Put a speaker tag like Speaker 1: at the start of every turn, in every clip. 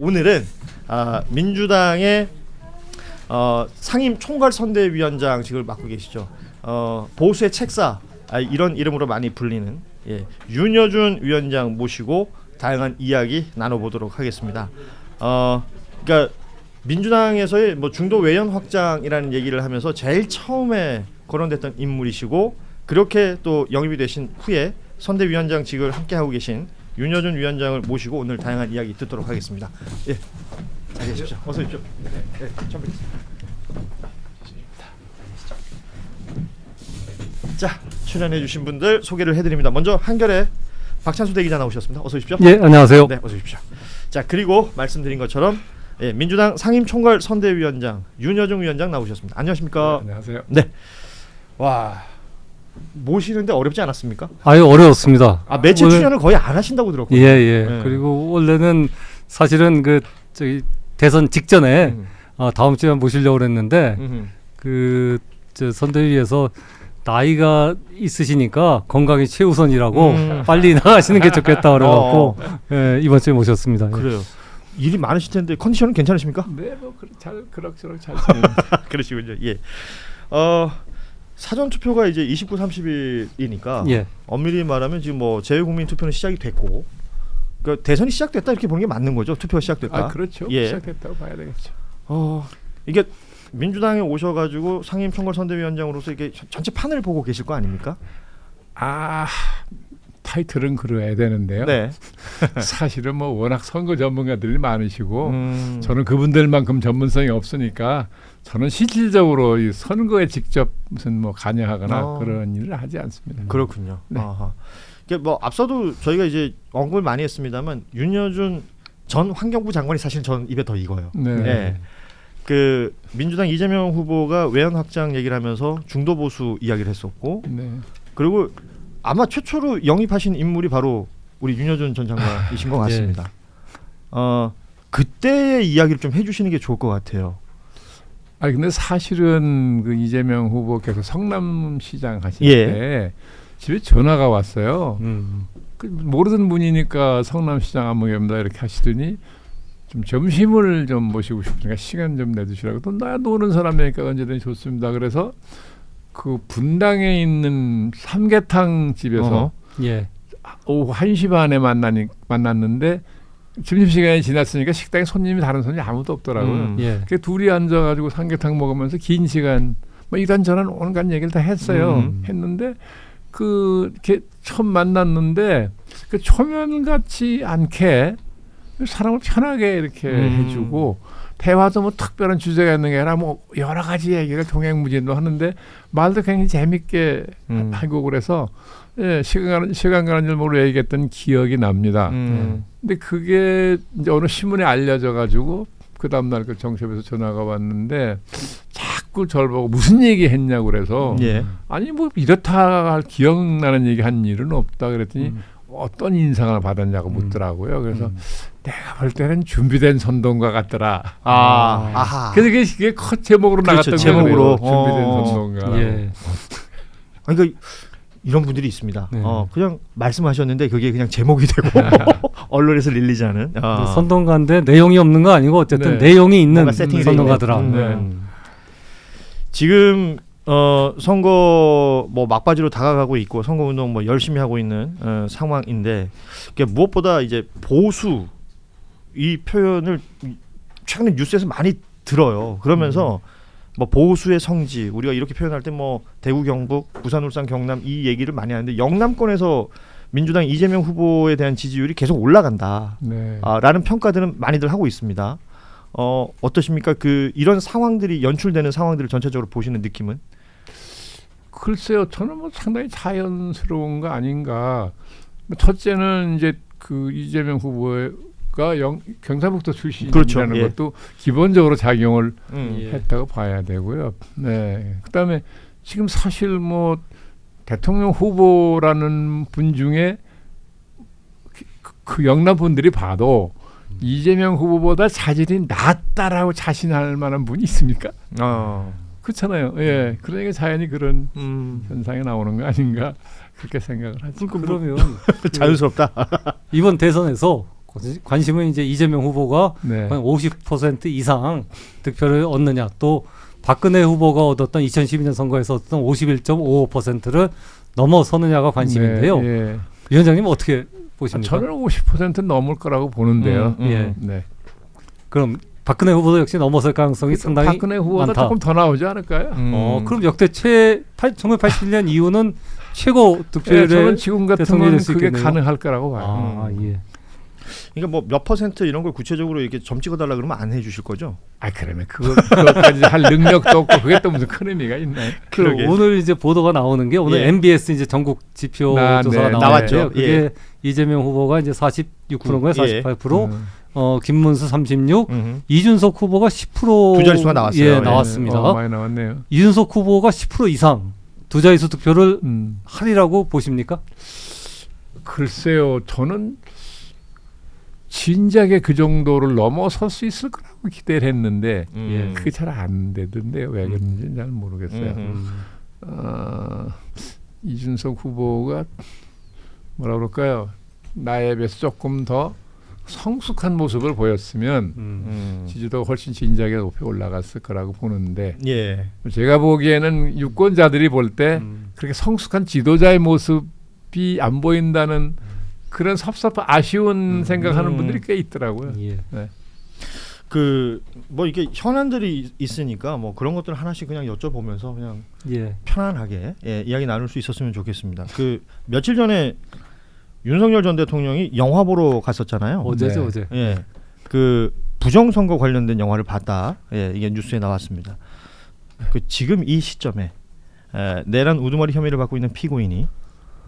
Speaker 1: 오늘은 민주당의 상임 총괄선대위원장직을 맡고 계시죠. 보수의 책사 이런 이름으로 많이 불리는 윤여준 위원장 모시고 다양한 이야기 나눠보도록 하겠습니다. 그러니까 민주당에서의 뭐 중도 외연 확장이라는 얘기를 하면서 제일 처음에 거론됐던 인물이시고 그렇게 또 영입이 되신 후에 선대위원장직을 함께 하고 계신 윤여준 위원장을 모시고 오늘 다양한 이야기 듣도록 하겠습니다. 예, 자리해 주십시오. 어서 오십시오. 네, 처음 뵙겠습니다. 자, 출연해주신 분들 소개를 해드립니다. 먼저 한결의 박찬수 대기자 나오셨습니다. 어서 오십시오.
Speaker 2: 예, 안녕하세요.
Speaker 1: 네, 어서 오십시오. 자, 그리고 말씀드린 것처럼 민주당 상임총괄선대위원장 윤여준 위원장 나오셨습니다. 안녕하십니까?
Speaker 3: 네, 안녕하세요.
Speaker 1: 네. 와, 모시는데 어렵지 않았습니까?
Speaker 2: 아유, 어려웠습니다.
Speaker 1: 매체 출연을 거의 안 하신다고 들었거든요.
Speaker 2: 예.
Speaker 1: 네.
Speaker 2: 그리고 원래는 사실은 그 저기 대선 직전에 다음 주에 모시려고 그랬는데 저 선대위에서 나이가 있으시니까 건강이 최우선이라고 빨리 나가시는 게 좋겠다 그래갖고 예, 이번 주에 모셨습니다.
Speaker 1: 그래요. 일이 많으실 텐데 컨디션은 괜찮으십니까?
Speaker 3: 네, 뭐 그럭저럭 잘
Speaker 1: 그러시군요. 예. 사전 투표가 이제 29, 30일이니까
Speaker 2: 예.
Speaker 1: 엄밀히 말하면 지금 뭐 재외국민 투표는 시작이 됐고, 그러니까 대선이 시작됐다 이렇게 보는 게 맞는 거죠. 투표가 시작됐다.
Speaker 3: 그렇죠.
Speaker 1: 예.
Speaker 3: 시작됐다고 봐야 되겠죠.
Speaker 1: 이게 민주당에 오셔가지고 상임총괄선대위원장으로서 이게 전체 판을 보고 계실 거 아닙니까?
Speaker 3: 타이틀은 그려야 되는데요.
Speaker 1: 네.
Speaker 3: 사실은 뭐 워낙 선거 전문가들이 많으시고 저는 그분들만큼 전문성이 없으니까 저는 실질적으로 이 선거에 직접 무슨 뭐 관여하거나 그런 일을 하지 않습니다.
Speaker 1: 그렇군요.
Speaker 3: 네.
Speaker 1: 이게 뭐 앞서도 저희가 이제 언급을 많이 했습니다만 윤여준 전 환경부 장관이 사실 전 입에 더 익어요.
Speaker 3: 네.
Speaker 1: 네. 그 민주당 이재명 후보가 외연 확장 얘기를 하면서 중도 보수 이야기를 했었고,
Speaker 3: 네.
Speaker 1: 그리고 아마 최초로 영입하신 인물이 바로 우리 윤여준 전 장관이신 것 같습니다. 그때의 이야기를 좀 해주시는 게 좋을 것 같아요.
Speaker 3: 근데 사실은 그 이재명 후보께서 성남시장 하실 때 집에 전화가 왔어요. 그 모르던 분이니까 성남시장 안무입니다 이렇게 하시더니 좀 점심을 좀 모시고 싶으니까 시간 좀 내주시라고. 또 나 노는 사람이니까 언제든지 좋습니다. 그래서 그 분당에 있는 삼계탕 집에서 오후 1시 반에 만났는데 점심시간이 지났으니까 식당에 다른 손님이 아무도 없더라고요. 그래서 둘이 앉아가지고 삼계탕 먹으면서 긴 시간 뭐 이런저런 온갖 얘기를 다 했어요. 했는데 이렇게 처음 만났는데 그 초면 같지 않게 사람을 편하게 이렇게 해주고 대화도 뭐 특별한 주제가 있는 게 아니라 뭐 여러 가지 얘기를 동행무진도 하는데 말도 굉장히 재밌게 하고 그래서 시간 가는 줄 모르고 얘기했던 기억이 납니다. 근데 그게 이제 어느 신문에 알려져 가지고 그 다음날 그 정협에서 전화가 왔는데 자꾸 저를 보고 무슨 얘기 했냐고 그래서 아니 뭐 이렇다 할 기억나는 얘기 한 일은 없다 그랬더니 어떤 인상을 받았냐고 묻더라고요. 그래서 내가 볼 때는 준비된 선동가 같더라. 그래서 그게 컷 제목으로 나갔던
Speaker 1: 제목으로
Speaker 3: 준비된 선동가.
Speaker 1: 그러니까 이런 분들이 있습니다. 그냥 말씀하셨는데 그게 그냥 제목이 되고 언론에서 릴리지 않은
Speaker 2: 선동가인데 내용이 없는 거 아니고 어쨌든 내용이 있는 선동가더라.
Speaker 1: 지금 선거 뭐 막바지로 다가가고 있고 선거 운동 뭐 열심히 하고 있는 상황인데 무엇보다 이제 보수 이 표현을 최근에 뉴스에서 많이 들어요. 그러면서 뭐 보수의 성지 우리가 이렇게 표현할 때 뭐 대구 경북 부산 울산 경남 이 얘기를 많이 하는데 영남권에서 민주당 이재명 후보에 대한 지지율이 계속 올라간다 라는 평가들은 많이들 하고 있습니다. 어떠십니까? 이런 상황들이 연출되는 상황들을 전체적으로 보시는 느낌은?
Speaker 3: 글쎄요, 저는 뭐 상당히 자연스러운 거 아닌가. 첫째는 이제 그 이재명 후보가 경상북도 출신이라는 것도 기본적으로 작용을 했다고 봐야 되고요. 네. 그다음에 지금 사실 뭐 대통령 후보라는 분 중에 그 영남 분들이 봐도 이재명 후보보다 자질이 낫다라고 자신할 만한 분이 있습니까? 그렇잖아요. 예, 그러니까 자연히 그런 현상이 나오는 거 아닌가 그렇게 생각을 하죠.
Speaker 2: 그러면
Speaker 1: 자연스럽다.
Speaker 2: 이번 대선에서 관심은 이제 이재명 후보가
Speaker 3: 네.
Speaker 2: 50% 이상 득표를 얻느냐, 또 박근혜 후보가 얻었던 2012년 선거에서 얻었던 51.55%를 넘어서느냐가 관심인데요.
Speaker 3: 네, 예.
Speaker 2: 위원장님 어떻게 보십니까?
Speaker 3: 저는 50% 넘을 거라고 보는데요.
Speaker 2: 예.
Speaker 3: 네.
Speaker 2: 그럼 박근혜 후보도 역시 넘어설 가능성이 상당히
Speaker 3: 박근혜 후보가
Speaker 2: 많다.
Speaker 3: 조금 더 나오지 않을까요?
Speaker 2: 그럼 역대 1981년 이후는 최고
Speaker 3: 예,
Speaker 2: 득표율의
Speaker 3: 저는 지금 같으면
Speaker 2: 대통령이 될수
Speaker 3: 그게
Speaker 2: 있겠네요.
Speaker 3: 가능할 거라고 봐요.
Speaker 2: 아, 예.
Speaker 1: 그러니까 뭐 몇 퍼센트 이런 걸 구체적으로 이렇게 점 찍어달라 그러면 안 해주실 거죠?
Speaker 3: 그러면 그것까지 할 능력도 없고 그게 또 무슨 큰 의미가 있나요?
Speaker 1: 그러게.
Speaker 2: 오늘 이제 보도가 나오는 게 오늘
Speaker 1: 예.
Speaker 2: MBS 이제 전국 지표 조사가
Speaker 3: 네,
Speaker 2: 나왔죠.
Speaker 1: 나왔죠.
Speaker 2: 그게
Speaker 1: 예.
Speaker 2: 이재명 후보가 이제 46%인가요?
Speaker 1: 예.
Speaker 2: 48%, 김문수 36,
Speaker 1: 음흠.
Speaker 2: 이준석 후보가 10%
Speaker 1: 두 자릿수가 나왔어요.
Speaker 2: 예,
Speaker 1: 예.
Speaker 2: 나왔습니다.
Speaker 3: 많이 나왔네요.
Speaker 2: 이준석 후보가 10% 이상 두 자릿수 득표를 하리라고 보십니까?
Speaker 3: 글쎄요, 저는 진작에 그 정도를 넘어설 수 있을 거라고 기대를 했는데 그게 잘 안 되던데요. 왜 그런지는 잘 모르겠어요. 이준석 후보가 뭐라 그럴까요? 나에 비해서 조금 더 성숙한 모습을 보였으면 지지도가 훨씬 진작에 높이 올라갔을 거라고 보는데
Speaker 1: 예.
Speaker 3: 제가 보기에는 유권자들이 볼 때 그렇게 성숙한 지도자의 모습이 안 보인다는 그런 섭섭한 아쉬운 생각하는 분들이 꽤 있더라고요.
Speaker 2: 예.
Speaker 3: 네.
Speaker 1: 그 뭐 이게 현안들이 있으니까 뭐 그런 것들 하나씩 그냥 여쭤보면서 그냥
Speaker 2: 예.
Speaker 1: 편안하게 이야기 나눌 수 있었으면 좋겠습니다. 그 며칠 전에 윤석열 전 대통령이 영화 보러 갔었잖아요.
Speaker 2: 어제죠,
Speaker 3: 네.
Speaker 2: 어제.
Speaker 1: 예. 그 부정선거 관련된 영화를 봤다. 예, 이게 뉴스에 나왔습니다. 그 지금 이 시점에 내란 우두머리 혐의를 받고 있는 피고인이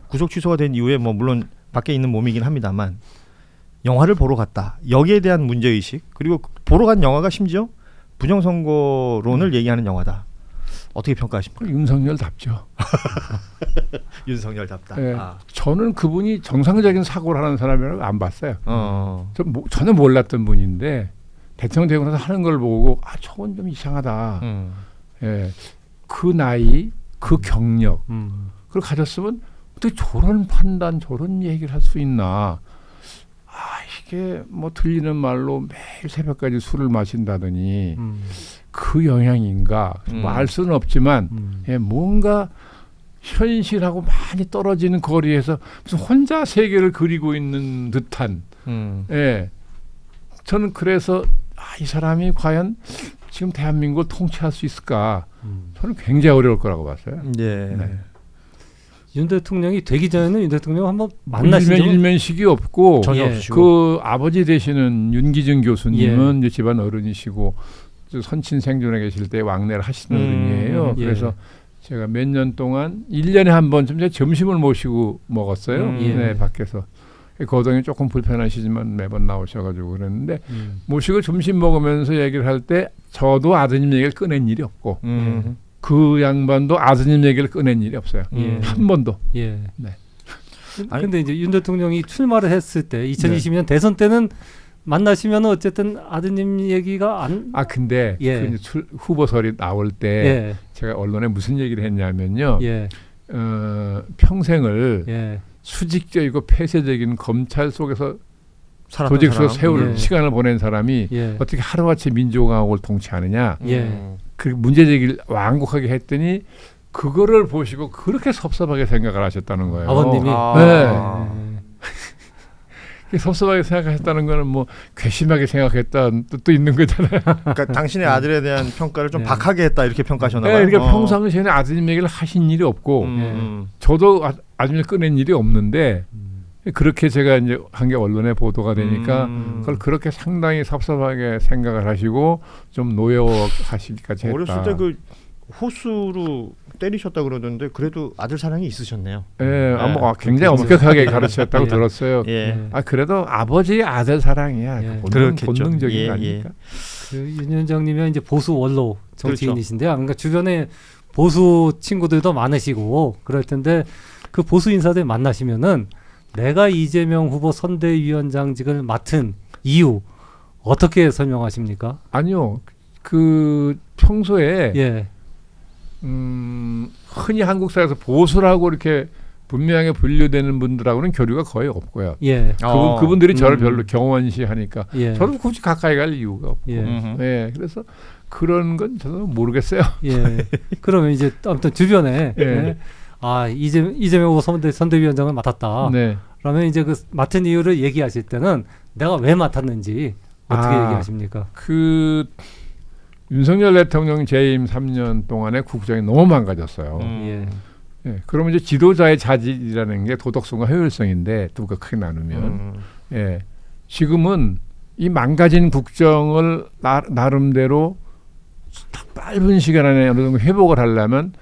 Speaker 1: 구속 취소가 된 이후에 뭐 물론 밖에 있는 몸이긴 합니다만 영화를 보러 갔다. 여기에 대한 문제의식 그리고 보러 간 영화가 심지어 부정선거론을 얘기하는 영화다. 어떻게 평가하십니까?
Speaker 3: 윤석열답죠.
Speaker 1: 윤석열답다.
Speaker 3: 네. 저는 그분이 정상적인 사고를 하는 사람이라고 안 봤어요. 전혀 몰랐던 분인데 대통령 되고 나서 하는 걸 보고 저건 좀 이상하다. 예. 그 나이, 그 경력 그걸 가졌으면 어떻게 저런 판단, 저런 얘기를 할 수 있나. 이게 뭐 들리는 말로 매일 새벽까지 술을 마신다더니 그 영향인가 뭐 알 수는 없지만 뭔가 현실하고 많이 떨어지는 거리에서 무슨 혼자 세계를 그리고 있는 듯한 예. 저는 그래서 이 사람이 과연 지금 대한민국을 통치할 수 있을까 저는 굉장히 어려울 거라고 봤어요.
Speaker 1: 예.
Speaker 3: 네.
Speaker 2: 윤 대통령이 되기 전에는 윤 대통령 한번 만나신 적은
Speaker 3: 일면식이 없고
Speaker 1: 전혀
Speaker 2: 예.
Speaker 1: 없으시고
Speaker 3: 그 아버지 되시는 윤기증 교수님은 이제 집안 어른이시고 선친 생존에 계실 때 왕래를 하시는 어른이에요.
Speaker 2: 예.
Speaker 3: 그래서 제가 몇 년 동안 1년에 한 번쯤 제 점심을 모시고 먹었어요. 네, 밖에서. 거동이 조금 불편하시지만 매번 나오셔가지고 그랬는데 모시고 점심 먹으면서 얘기를 할 때 저도 아드님 얘기를 꺼낸 일이 없고 그 양반도 아드님 얘기를 꺼낸 일이 없어요. 한 번도.
Speaker 2: 예.
Speaker 3: 네.
Speaker 2: 근데 이제 윤 대통령이 출마를 했을 때 2022년 대선 때는 만나시면 어쨌든 아드님 얘기가 안.
Speaker 3: 근데
Speaker 2: 예.
Speaker 3: 그 이제 후보설이 나올 때
Speaker 2: 예.
Speaker 3: 제가 언론에 무슨 얘기를 했냐면요.
Speaker 2: 예.
Speaker 3: 평생을
Speaker 2: 예.
Speaker 3: 수직적이고 폐쇄적인 검찰 속에서
Speaker 1: 살았던
Speaker 3: 조직 속에서
Speaker 1: 사람.
Speaker 3: 세월
Speaker 2: 예.
Speaker 3: 시간을 보낸 사람이
Speaker 2: 예.
Speaker 3: 어떻게 하루아침에 민주공화국을 통치하느냐.
Speaker 2: 예.
Speaker 3: 그 문제제기를 완곡하게 했더니 그거를 보시고 그렇게 섭섭하게 생각을 하셨다는 거예요.
Speaker 2: 아버님이.
Speaker 3: 네. 섭섭하게 생각하셨다는 거는 뭐 괘씸하게 생각했다는 뜻도 있는 거잖아요.
Speaker 1: 그러니까 당신의 아들에 대한 평가를 좀 박하게 했다 이렇게 평가하셨나 봐요.
Speaker 3: 네, 그러니까 평상시에는 아드님 얘기를 하신 일이 없고 저도 아드님을 꺼낸 일이 없는데 그렇게 제가 이제 한 게 언론에 보도가 되니까 그걸 그렇게 상당히 섭섭하게 생각을 하시고 좀 노여워하시기까지 했다.
Speaker 1: 어렸을 때 그 호수로 때리셨다 그러던데 그래도 아들 사랑이 있으셨네요.
Speaker 3: 예, 굉장히 엄격하게 가르쳤다고
Speaker 2: 예.
Speaker 3: 들었어요.
Speaker 1: 예.
Speaker 3: 그래도 아버지의 아들 사랑이야.
Speaker 2: 예.
Speaker 3: 본능적인
Speaker 1: 예,
Speaker 3: 거 아닙니까?
Speaker 2: 윤 위원장님이 이제 보수 원로 정치인이신데요. 그러니까 주변에 보수 친구들도 많으시고 그럴 텐데 그 보수 인사들 만나시면은 내가 이재명 후보 선대위원장직을 맡은 이유 어떻게 설명하십니까?
Speaker 3: 아니요, 그 평소에
Speaker 2: 예.
Speaker 3: 흔히 한국 사회에서 보수라고 이렇게 분명하게 분류되는 분들하고는 교류가 거의 없고요.
Speaker 2: 예.
Speaker 3: 그분들이 저를 별로 경원시하니까
Speaker 2: 예.
Speaker 3: 저는 굳이 가까이 갈 이유가 없고.
Speaker 2: 예.
Speaker 3: 예. 그래서 그런 건 저는 모르겠어요.
Speaker 2: 예. 그러면 이제 아무튼 주변에
Speaker 3: 예.
Speaker 2: 예. 아 이재명 후보 선대위원장을 맡았다.
Speaker 3: 네.
Speaker 2: 그러면 이제 그 맡은 이유를 얘기하실 때는 내가 왜 맡았는지 어떻게 얘기하십니까?
Speaker 3: 그 윤석열 대통령 재임 3년 동안에 국정이 너무 망가졌어요.
Speaker 2: 예.
Speaker 3: 예. 그러면 이제 지도자의 자질이라는 게 도덕성과 효율성인데 두 개 크게 나누면 예. 지금은 이 망가진 국정을 나름대로 짧은 시간 안에 어느 정도 회복을 하려면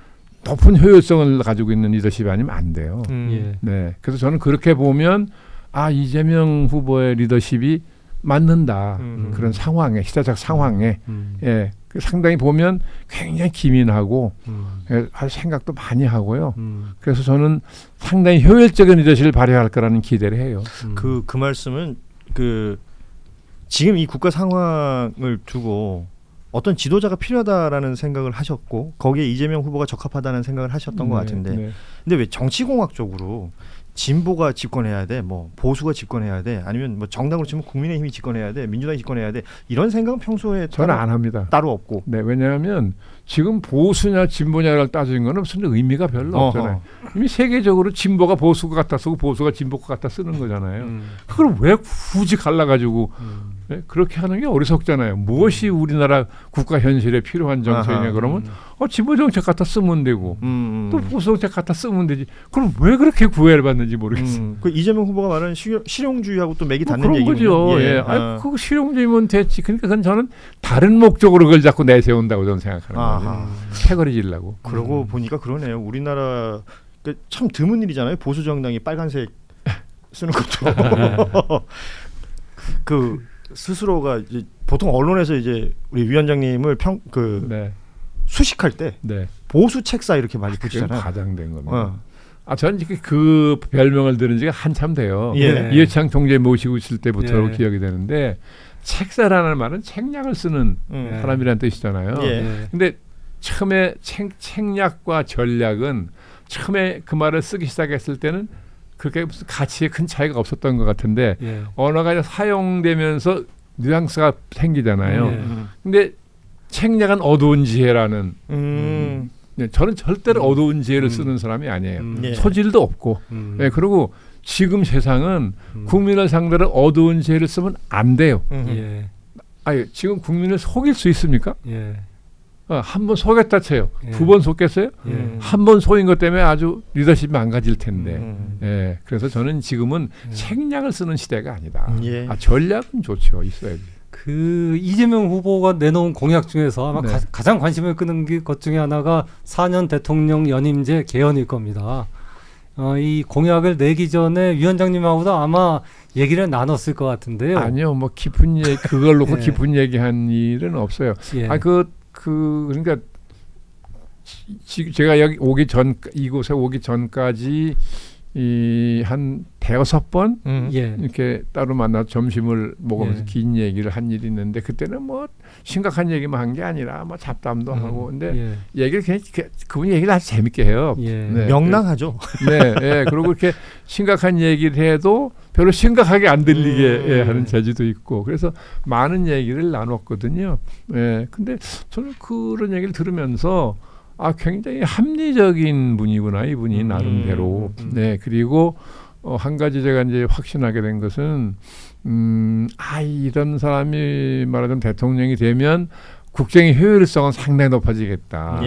Speaker 3: 높은 효율성을 가지고 있는 리더십이 아니면 안 돼요.
Speaker 2: 예.
Speaker 3: 네, 그래서 저는 그렇게 보면 이재명 후보의 리더십이 맞는다. 그런 상황에 시대적 상황에 예, 상당히 보면 굉장히 기민하고 예, 생각도 많이 하고요. 그래서 저는 상당히 효율적인 리더십을 발휘할 거라는 기대를 해요.
Speaker 1: 그 말씀은 그 지금 이 국가 상황을 두고 어떤 지도자가 필요하다라는 생각을 하셨고 거기에 이재명 후보가 적합하다는 생각을 하셨던 것 같은데
Speaker 3: 네.
Speaker 1: 근데 왜 정치공학적으로 진보가 집권해야 돼, 뭐 보수가 집권해야 돼, 아니면 뭐 정당으로 치면 국민의힘이 집권해야 돼, 민주당이 집권해야 돼 이런 생각은 평소에
Speaker 3: 저는 안 합니다.
Speaker 1: 따로 없고.
Speaker 3: 네, 왜냐하면 지금 보수냐 진보냐를 따지는 거는 무슨 의미가 별로 없잖아요. 이미 세계적으로 진보가 보수가 갖다 쓰고 보수가 진보가 갖다 쓰는 거잖아요. 그걸 왜 굳이 갈라가지고 네? 그렇게 하는 게 어리석잖아요. 무엇이 우리나라 국가 현실에 필요한 정책이냐 그러면 진보 정책 갖다 쓰면 되고 또 보수 정책 갖다 쓰면 되지. 그럼 왜 그렇게 구애를 받는지 모르겠어요.
Speaker 1: 그 이재명 후보가 말하는 실용주의하고 또 맥이 닿는
Speaker 3: 그런
Speaker 1: 얘기군요.
Speaker 3: 거죠. 예. 그거 실용주의면 됐지. 그러니까 그건 저는 다른 목적으로 그걸 자꾸 내세운다고 저는 생각하는 거죠. 패거리 지려고.
Speaker 1: 그러고 보니까 그러네요. 우리나라 참 드문 일이잖아요. 보수 정당이 빨간색 쓰는 것도. 그 스스로가 이제 보통 언론에서 이제 우리 위원장님을
Speaker 3: 네.
Speaker 1: 수식할 때
Speaker 3: 네.
Speaker 1: 보수 책사 이렇게 많이 붙이잖아요.
Speaker 3: 과장된 겁니다. 저는 그 별명을 들은 지가 한참 돼요.
Speaker 1: 예.
Speaker 3: 이해창 총재 모시고 있을 때부터
Speaker 2: 예.
Speaker 3: 기억이 되는데 책사라는 말은 책략을 쓰는 사람이라는 뜻이잖아요.
Speaker 1: 예.
Speaker 3: 근데 처음에 책략과 전략은 처음에 그 말을 쓰기 시작했을 때는 그렇게 무슨 가치에 큰 차이가 없었던 것 같은데 언어가 사용되면서 뉘앙스가 생기잖아요. 근데 책략은 어두운 지혜라는 저는 절대로 어두운 지혜를 쓰는 사람이 아니에요. 소질도 없고 그리고 지금 세상은 국민을 상대로 어두운 지혜를 쓰면 안 돼요. 지금 국민을 속일 수 있습니까? 한 번 속였다 쳐요. 두 번 속겠어요? 한 번 속인 것 때문에 아주 리더십이 망가질 텐데. 그래서 저는 지금은 책략을 쓰는 시대가 아니다. 전략은 좋죠. 있어야지.
Speaker 2: 그 이재명 후보가 내놓은 공약 중에서 아마 가장 관심을 끄는 것 중에 하나가 4년 대통령 연임제 개헌일 겁니다. 이 공약을 내기 전에 위원장님하고도 아마 얘기를 나눴을 것 같은데요.
Speaker 3: 아니요, 뭐 깊은 얘기 그걸 놓고 깊은 얘기한 일은 없어요. 그러니까 제가 여기 이곳에 오기 전까지 한 대여섯 번 이렇게 따로 만나서 점심을 먹으면서 긴 얘기를 한 일이 있는데 그때는 뭐 심각한 얘기만 한 게 아니라 뭐 잡담도 하고 근데 얘기를 그냥 그분이 얘기를 아주 재밌게 해요.
Speaker 1: 명랑하죠.
Speaker 3: 네, 그리고 이렇게 심각한 얘기를 해도 별로 심각하게 안 들리게 하는 재주도 있고 그래서 많은 얘기를 나눴거든요. 근데 저는 그런 얘기를 들으면서 굉장히 합리적인 분이구나 이분이 나름대로. 네, 그리고 한 가지 제가 이제 확신하게 된 것은 이런 사람이 말하자면 대통령이 되면 국정의 효율성은 상당히 높아지겠다.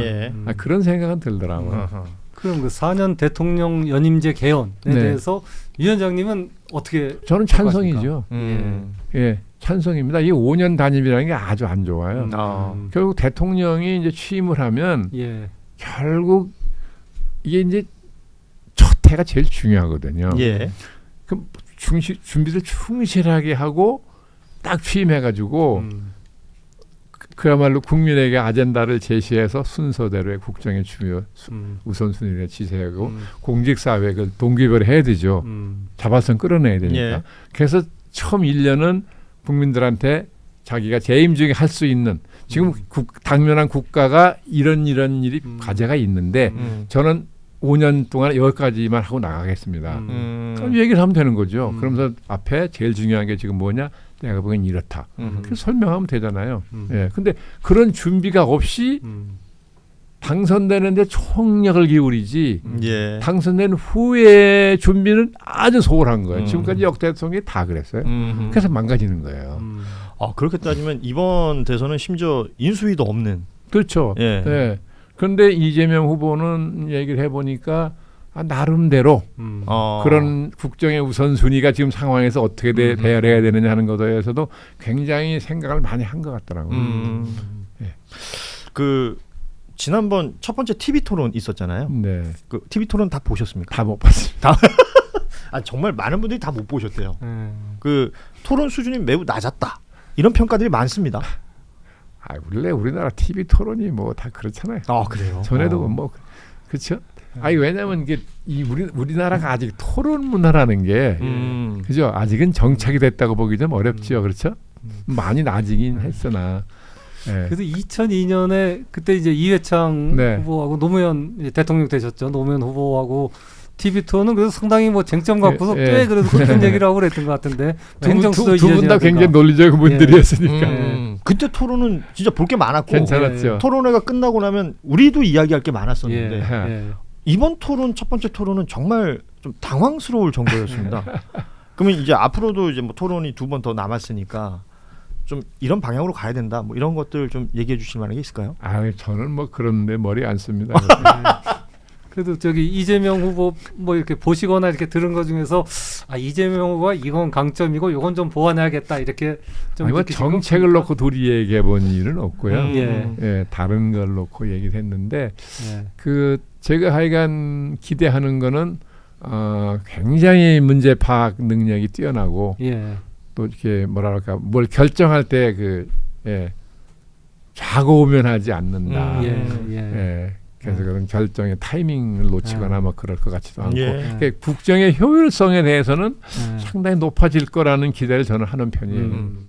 Speaker 3: 그런 생각은 들더라고요.
Speaker 2: 그럼 그 4년 대통령 연임제 개헌에 대해서 위원장님은 어떻게?
Speaker 3: 저는 찬성이죠. 찬성입니다. 이 5년 단임이라는 게 아주 안 좋아요. 결국 대통령이 이제 취임을 하면 결국 이게 이제 첫 해가 제일 중요하거든요. 그럼 준비를 충실하게 하고 딱 취임해가지고 그야말로 국민에게 아젠다를 제시해서 순서대로의 국정의 중요 우선순위를 지시하고 공직사회를 동기부여를 해야 되죠. 자발성 끌어내야 되니까. 그래서 처음 1년은 국민들한테 자기가 재임 중에 할 수 있는 지금 당면한 국가가 이런 일이 과제가 있는데 저는 5년 동안 여기까지만 하고 나가겠습니다. 그럼 얘기를 하면 되는 거죠. 그러면서 앞에 제일 중요한 게 지금 뭐냐? 내가 보기엔 이렇다. 그래서 설명하면 되잖아요. 예. 근데 그런 준비가 없이 당선되는데 총력을 기울이지
Speaker 1: 예.
Speaker 3: 당선된 후에 준비는 아주 소홀한 거예요. 지금까지 역대 대통령이 다 그랬어요. 그래서 망가지는 거예요.
Speaker 1: 아, 그렇게 따지면 이번 대선은 심지어 인수위도 없는.
Speaker 3: 그렇죠.
Speaker 1: 예.
Speaker 3: 네. 그런데 이재명 후보는 얘기를 해보니까 나름대로 그런 국정의 우선순위가 지금 상황에서 어떻게 대열해야 되느냐 하는 것에 대해서도 굉장히 생각을 많이 한 것 같더라고요. 예.
Speaker 1: 그 지난번 첫 번째 TV 토론 있었잖아요.
Speaker 3: 네.
Speaker 1: 그 TV 토론 다 보셨습니까?
Speaker 3: 다 못 봤습니다.
Speaker 1: 아, 정말 많은 분들이 다 못 보셨대요. 그 토론 수준이 매우 낮았다. 이런 평가들이 많습니다.
Speaker 3: 아, 원래 우리나라 TV 토론이 뭐 다 그렇잖아요.
Speaker 1: 아, 그래요?
Speaker 3: 전에도 뭐 그렇죠. 아니 왜냐면 이게 우리나라가 아직 토론 문화라는 게 그죠? 아직은 정착이 됐다고 보기 좀 어렵죠. 그렇죠? 많이 나아지긴 했으나. 예.
Speaker 2: 그래도 2002년에 그때 이제 이회창
Speaker 3: 네.
Speaker 2: 후보하고 노무현 이제 대통령 되셨죠. 노무현 후보하고 TV 투어는 그래서 상당히 뭐 쟁점 갖고서 꽤 그래도 깊은 얘기를 하고 그랬던 것 같은데
Speaker 3: 두 분 다 굉장히 논리적인 분들이었으니까
Speaker 1: 그때 토론은 진짜 볼 게 많았고
Speaker 3: 괜찮았죠.
Speaker 1: 토론회가 끝나고 나면 우리도 이야기할 게 많았었는데
Speaker 2: 예.
Speaker 1: 이번 토론 첫 번째 토론은 정말 좀 당황스러울 정도였습니다. 그러면 이제 앞으로도 이제 뭐 토론이 2번 더 남았으니까 좀 이런 방향으로 가야 된다. 뭐 이런 것들 좀 얘기해 주실 만한 게 있을까요?
Speaker 3: 아, 저는 뭐 그런데 머리 안 씁니다.
Speaker 2: 그래도 저기 이재명 후보 뭐 이렇게 보시거나 이렇게 들은 것 중에서 아 이재명 후보가 이건 강점이고 이건 좀 보완해야겠다 이렇게 좀
Speaker 3: 아니, 뭐 정책을 놓고 둘이 얘기해 본 일은 없고요.
Speaker 2: 예.
Speaker 3: 다른 걸 놓고 얘기를 했는데
Speaker 2: 예.
Speaker 3: 그 제가 하여간 기대하는 거는 굉장히 문제 파악 능력이 뛰어나고
Speaker 2: 예.
Speaker 3: 또 이렇게 뭐랄까 뭘 결정할 때 좌고우면하지 않는다.
Speaker 2: 예.
Speaker 3: 그래서 그런 결정의 타이밍을 놓치거나 뭐 그럴 것 같지도 않고 그러니까 국정의 효율성에 대해서는 상당히 높아질 거라는 기대를 저는 하는 편이에요.